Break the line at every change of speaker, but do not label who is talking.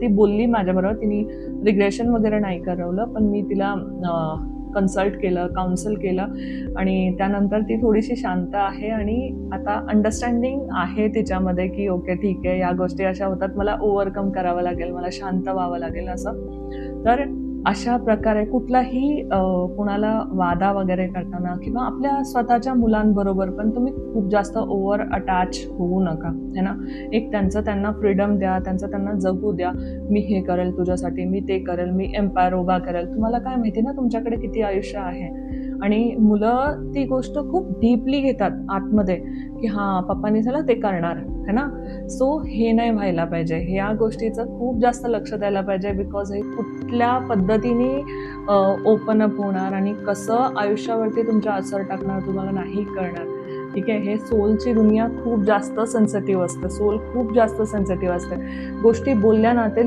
ती बोलली माझ्याबरोबर, तिने रिग्रेशन वगैरे नाही करवलं, पण मी तिला कन्सल्ट केलं, काउन्सिल केलं आणि त्यानंतर ती थोडीशी शांत आहे आणि आता अंडरस्टँडिंग आहे तिच्यामध्ये, की ओके ठीक आहे, या गोष्टी अशा होतात, मला ओव्हरकम करावं लागेल, मला शांत व्हावं लागेल असं. तर अशा प्रकारे कुठलाही कुणाला वादा वगैरे करताना किंवा आपल्या स्वतःच्या मुलांबरोबर पण तुम्ही खूप जास्त ओव्हर अटॅच होऊ नका, है ना. एक त्यांना फ्रीडम द्या, त्यांना जगू द्या. मी हे करेल तुझ्यासाठी, मी ते करेल, मी एम्पायर उभा करेल. तुम्हाला काय माहिती ना तुमच्याकडे किती आयुष्य आहे. आणि मुलं ती गोष्ट खूप डीपली घेतात आतमध्ये, की हां, पप्पांनी झालं ते करणार, है ना. सो हे नाही व्हायला पाहिजे. ह्या गोष्टीचं खूप जास्त लक्ष द्यायला पाहिजे, बिकॉज हे कुठल्या पद्धतीने ओपन अप होणार आणि कसं आयुष्यावरती तुमच्या असर टाकणार तुम्हाला नाही कळणार. ठीक आहे. हे सोलची दुनिया खूप जास्त सेन्सिटिव्ह असते. सोल खूप जास्त सेन्सिटिव्ह असते. गोष्टी बोलल्या ना ते